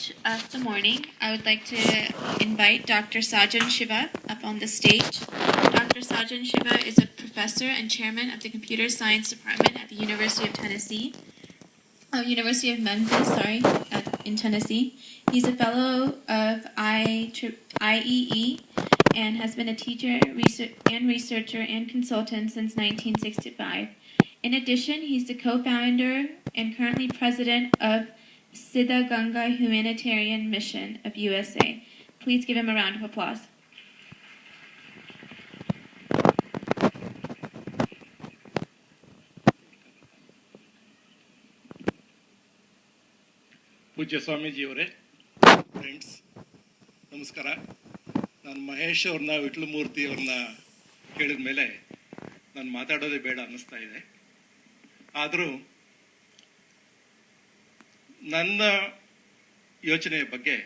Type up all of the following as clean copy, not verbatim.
Of the morning, I would like to invite Dr. Sajan Shiva up on the stage. Dr. Sajan Shiva is a professor and chairman of the Computer Science Department at the University of Memphis, in Tennessee. He's a fellow of IEE and has been a teacher and researcher and consultant since 1965. In addition, he's the co-founder and currently president of Siddhaganga Humanitarian Mission of USA. Please give him a round of applause. ಪೂಜ್ಯ ಸ್ವಾಮೀಜಿಯವರೇ, friends, ನಮಸ್ಕಾರ. ನಾನು ಮಹೇಶ್ ಅವ್ರನ್ನ ವಿಟ್ಲಮೂರ್ತಿ ಅವ್ರನ್ನ ಕೇಳಿದ ಮೇಲೆ ನಾನು ಮಾತಾಡೋದೇ ಬೇಡ ಅನ್ನಿಸ್ತಾ ಇದೆ. ಆದರೂ ನನ್ನ ಯೋಚನೆಯ ಬಗ್ಗೆ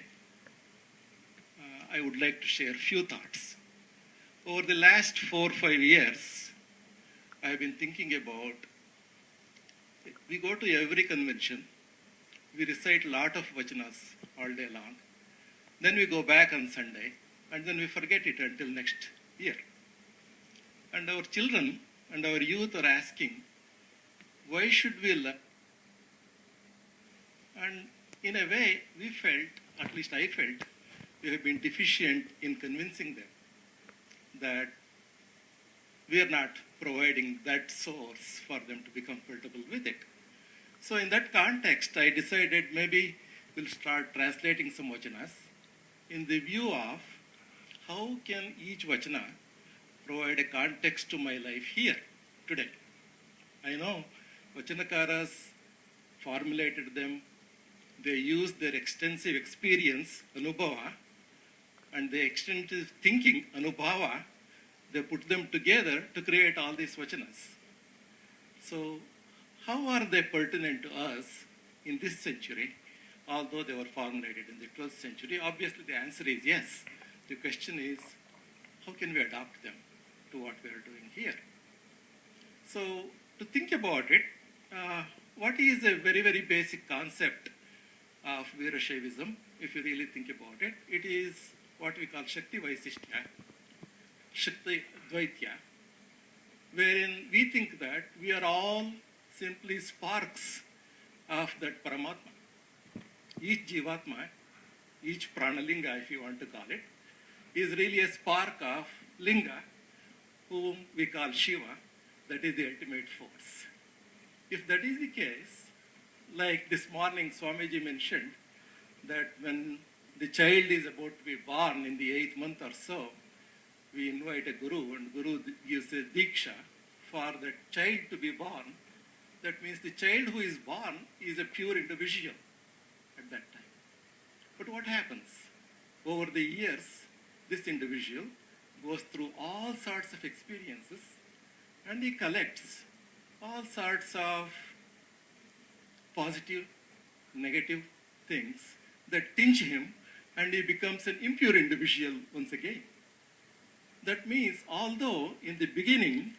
I would like to share few thoughts. Over the last 4-5 years, I have been thinking about, we go to every convention, we recite a lot of vachanas all day long, then we go back on Sunday, and then we forget it until next year. And our children and our youth are asking, why should we learn? And in a way, we felt, at least I felt, we have been deficient in convincing them that we are not providing that source for them to be comfortable with it. So in that context, I decided maybe we'll start translating some vachanas in the view of how can each vachana provide a context to my life here today. I know vachanakaras formulated them, they used their extensive experience, anubhava, and their extensive thinking, anubhava, they put them together to create all these vachanas. So how are they pertinent to us in this century, although they were formulated in the 12th century? Obviously, the answer is yes. The question is, how can we adapt them to what we are doing here? So, to think about it, what is a very, very basic concept of Veerashaivism, if you really think about it? It is what we call Shakti Vaisishtya, Shakti Dvaitya, wherein we think that we are all simply sparks of that Paramatma. Each Jivatma, each Pranalinga, if you want to call it, is really a spark of Linga, whom we call Shiva, that is the ultimate force. If that is the case, like this morning Swamiji mentioned, that when the child is about to be born in the 8th month or so, we invite a Guru, and Guru gives a Diksha for that child to be born. That means the child who is born is a pure individual at that time. But what happens? Over the years, this individual goes through all sorts of experiences and he collects all sorts of positive, negative things that tinge him, and he becomes an impure individual once again. That means, although in the beginning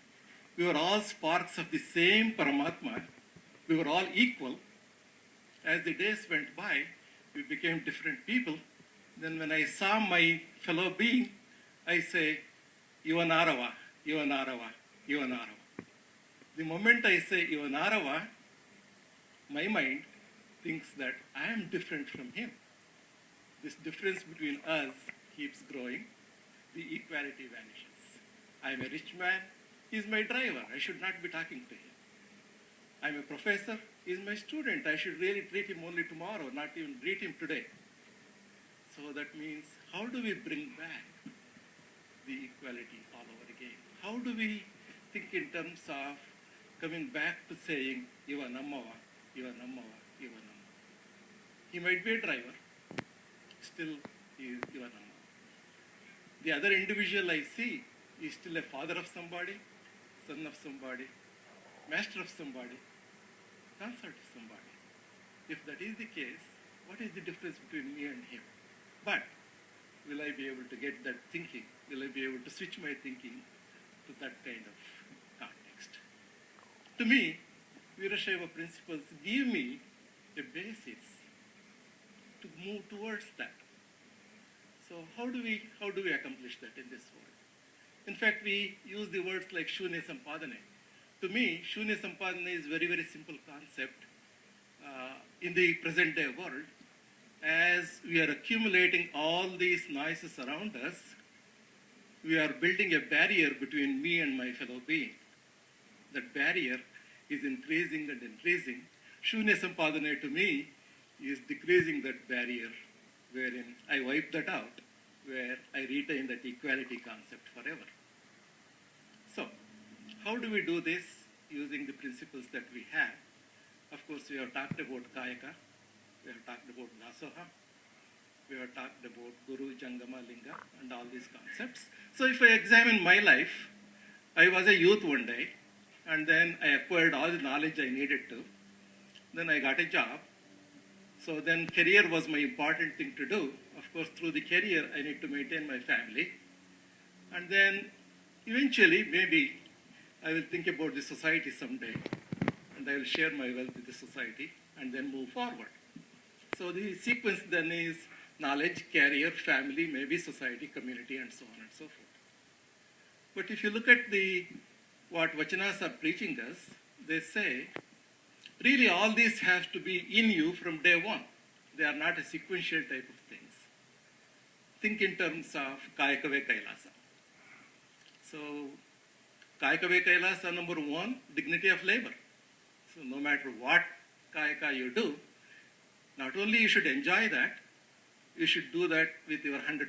we were all sparks of the same Paramatma, we were all equal, as the days went by, we became different people. Then when I saw my fellow being, I say, Ivanarava, Ivanarava, Ivanarava. The moment I say Ivanarava, my mind thinks that I am different from him. This difference between us keeps growing. The equality vanishes. I am a rich man, he is my driver. I should not be talking to him. I am a professor, he is my student. I should really treat him only tomorrow, not even greet him today. So that means, how do we bring back the equality all over again? How do we think in terms of coming back to saying, Iva Nammava, Iva Nammava, Iva Nammava. He might be a driver, still he is Iva Nammava. The other individual I see is still a father of somebody, son of somebody, master of somebody, consort of somebody. If that is the case, what is the difference between me and him? But will I be able to get that thinking? Will I be able to switch my thinking to that kind of context? To me, Veerashaiva principles give me a basis to to move towards that. So how do we accomplish that in this world? In fact, we use the words like Shunya Sampadane. To me, Shunya Sampadane is very, very simple concept in the present day world. As we are accumulating all these noises around us, we are building a barrier between me and my fellow being. That barrier is increasing and increasing. Shunya Sampadane to me is decreasing that barrier, wherein I wipe that out, where I retain that equality concept forever. So, how do we do this using the principles that we have? Of course, we have talked about Kayaka, we have talked about Dasoha, we have talked about Guru, Jangama, Linga, and all these concepts. So if I examine my life, I was a youth one day, and then I acquired all the knowledge I needed to. Then I got a job. So then career was my important thing to do. Of course, through the career, I need to maintain my family. And then eventually, maybe, I will think about the society someday, and I will share my wealth with the society, and then move forward. So the sequence then is knowledge, career, family, maybe society, community, and so on and so forth. But if you look at what Vachanas are preaching us, they say, really all these have to be in you from day one. They are not a sequential type of things. Think in terms of Kayakave Kailasa. So, Kayakave Kailasa, number one, dignity of labor. So no matter what Kayaka you do, not only you should enjoy that, you should do that with your 100%.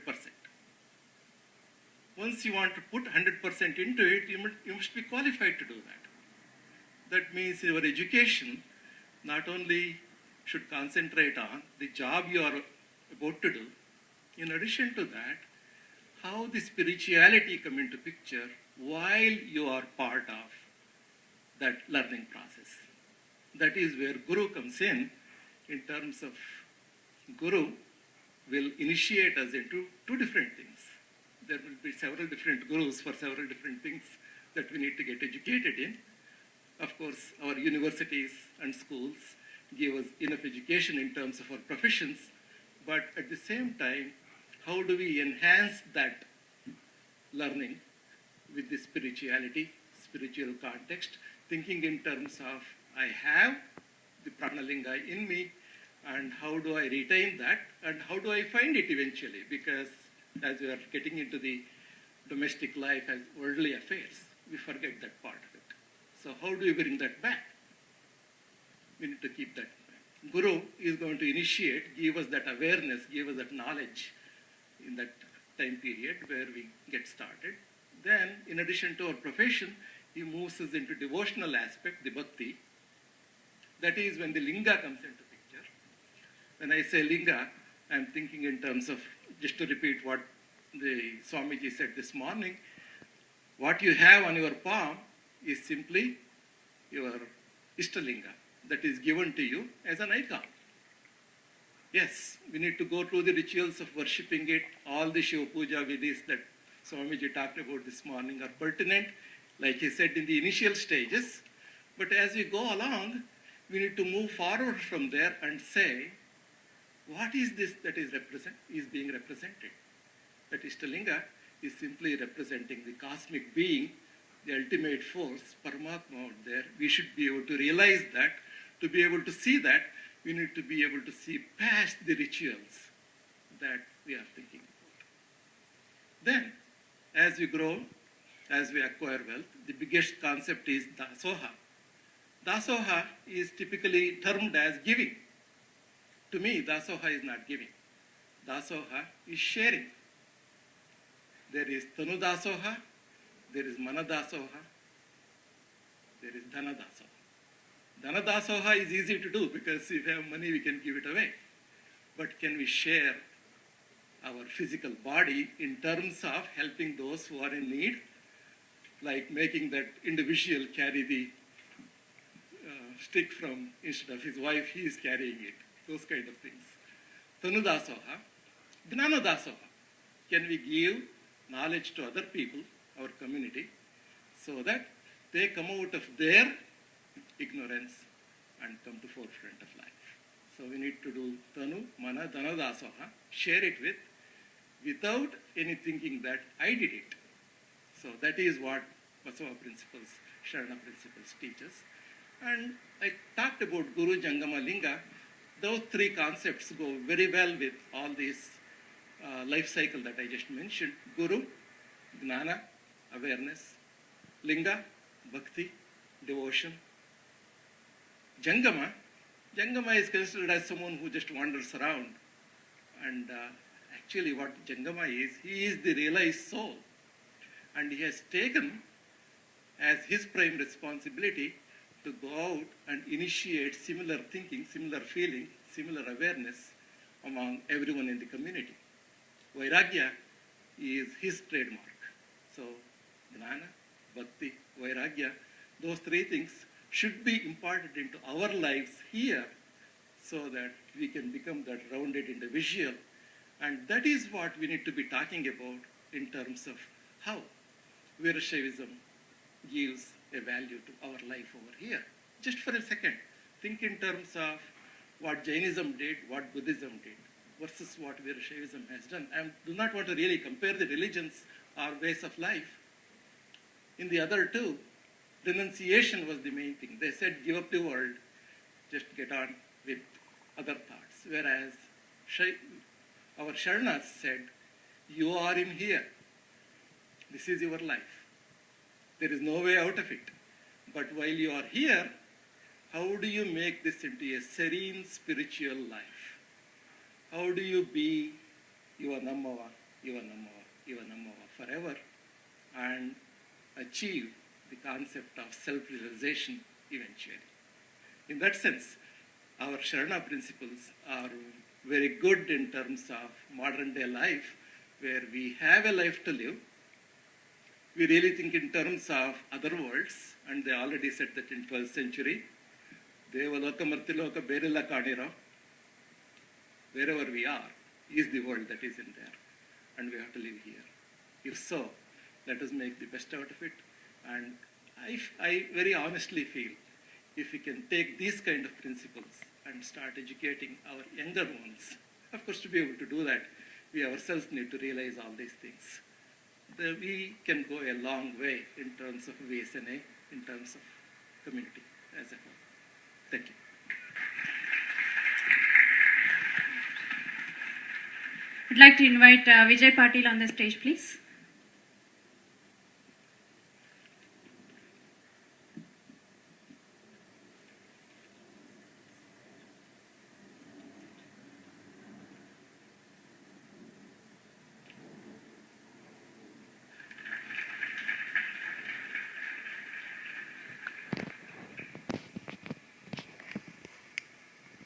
Once you want to put 100% into it, you must be qualified to do that. That means your education not only should concentrate on the job you are about to do, in addition to that, how the spirituality come into picture while you are part of that learning process. That is where Guru comes in terms of Guru will initiate us into two different things. There will be several different gurus for several different things that we need to get educated in. Of course, our universities and schools give us enough education in terms of our professions, but at the same time, how do we enhance that learning with the spirituality, spiritual context, thinking in terms of I have the Pranalinga in me, and how do I retain that, and how do I find it eventually? Because as we are getting into the domestic life as worldly affairs, we forget that part of it. So how do we bring that back? We need to keep that back. Guru is going to initiate, give us that awareness, give us that knowledge in that time period where we get started. Then, in addition to our profession, he moves us into devotional aspect, the bhakti. That is when the linga comes into picture. When I say linga, I'm thinking in terms of, just to repeat what the Swamiji said this morning, what you have on your palm is simply your Ishtalinga that is given to you as an icon. Yes, we need to go through the rituals of worshipping it. All the Shiva Puja vidhis that Swamiji talked about this morning are pertinent, like he said in the initial stages. But as we go along, we need to move forward from there and say, what is this that is being represented? That Ishtalinga is simply representing the cosmic being, the ultimate force, Paramatma out there. We should be able to realize that. To be able to see that, we need to be able to see past the rituals that we are thinking about. Then, as we grow, as we acquire wealth, the biggest concept is Dasoha. Dasoha is typically termed as giving. To me, Dasoha is not giving. Dasoha is sharing. There is Tanu Dasoha, there is Mana Dasoha, there is Dhana Dasoha. Dhana Dasoha is easy to do because if we have money, we can give it away. But can we share our physical body in terms of helping those who are in need, like making that individual carry the stick from, instead of his wife, he is carrying it, those kind of things. Tanu Dasoha. Gnana Dasoha. Can we give knowledge to other people, our community, so that they come out of their ignorance and come to forefront of life. So we need to do Tanu, Mana, Dana, Dasoha, share it without any thinking that I did it. So that is what Basava principles, Sharana principles teach us. And I talked about Guru, Jangama, Linga. Those three concepts go very well with all these life cycle that I just mentioned. Guru, Gnana, awareness. Linga, Bhakti, devotion. Jangama is considered as someone who just wanders around. And actually what Jangama is, he is the realized soul. And he has taken as his prime responsibility to go out and initiate similar thinking, similar feeling, similar awareness among everyone in the community. Vairagya is his trademark. So, Gnana, Bhakti, Vairagya, those three things should be imparted into our lives here so that we can become that rounded individual. And that is what we need to be talking about in terms of how Veerashaivism gives a value to our life over here. Just for a second, think in terms of what Jainism did, what Buddhism did, versus what Veerashaivism has done. I do not want to really compare the religions or ways of life. In the other two, renunciation was the main thing. They said, give up the world, just get on with other thoughts. Whereas our Sharanas said, you are in here. This is your life. There is no way out of it. But while you are here, how do you make this into a serene spiritual life? How do you be your Namava, your Namava, your Namava forever and achieve the concept of self-realization eventually? In that sense, our Sharana principles are very good in terms of modern day life, where we have a life to live. We really think in terms of other worlds, and they already said that in 12th century, Devaloka Martiloka Berilla Kanira, wherever we are, is the world that is in there, and we have to live here. If so, let us make the best out of it. And I very honestly feel, if we can take these kind of principles and start educating our younger ones, of course, to be able to do that, we ourselves need to realize all these things. We can go a long way in terms of VSNA, in terms of community as a whole. Thank you. I'd like to invite Vijay Patil on the stage, please.